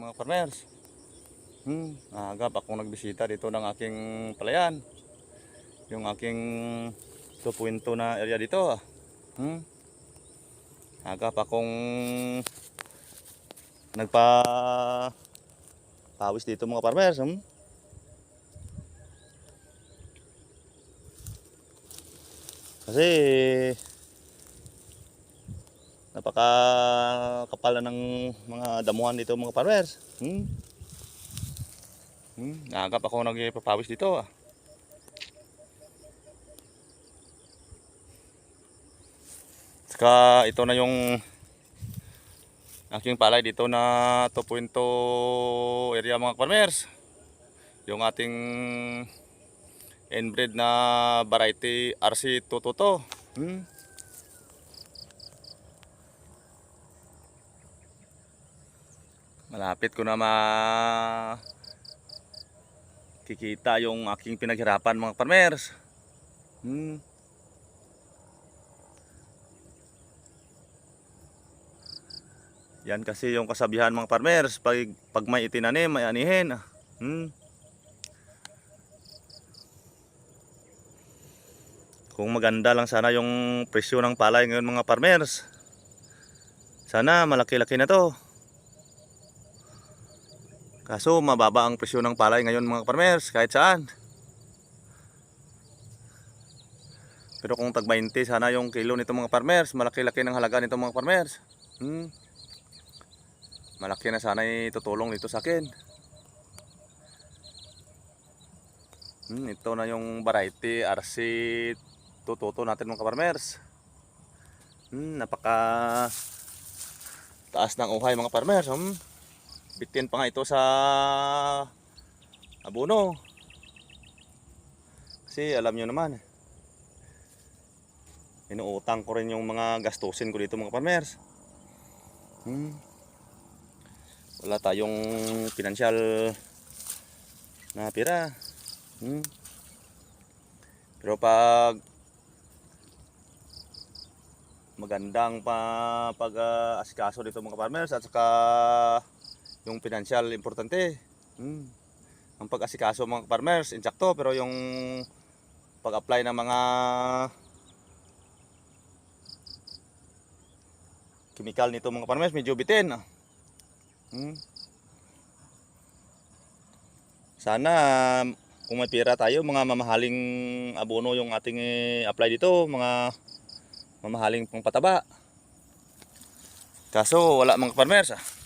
Mga farmers, agap akong nagbisita dito ng aking palayan. Yung aking 2.2 na area dito. Agap akong nagpa-pawis dito mga farmers. Kasi napakakapal na ng mga damuhan dito mga farmers. Agap ako nagpapawis dito. Saka ito na yung aking palay dito na 2.2 area mga farmers. Yung ating inbred na variety RC222. Malapit ko na makikita yung aking pinaghirapan mga farmers. Yan kasi yung kasabihan mga farmers, pag may itinanim may anihin. Kung maganda lang sana yung presyo ng palay ngayon mga farmers, sana malaki-laki na to. Kaso mababa ang presyo ng palay ngayon mga farmers kahit saan. Pero kung tag 20 sana yung kilo nito mga farmers, malaki-laki ng halaga nito mga farmers. Malaki na sana itutulong dito sa akin. Ito na yung variety RC222 natin mga farmers. Napaka taas ng uhay mga farmers. Bitin pa nga ito sa abono. Kasi alam nyo naman, inuutang ko rin yung mga gastusin ko dito mga farmers. Wala tayong financial na pera. Pero pag magandang pag-asikaso dito mga farmers at saka yung financial importante. Ang pag-asikaso mga farmers insakto, pero yung pag-apply ng mga chemical nito mga farmers medyo bitin. Sana kung may pera tayo, mga mamahaling abono yung ating apply dito, mga mamahaling pangpataba. Kaso wala mga farmers.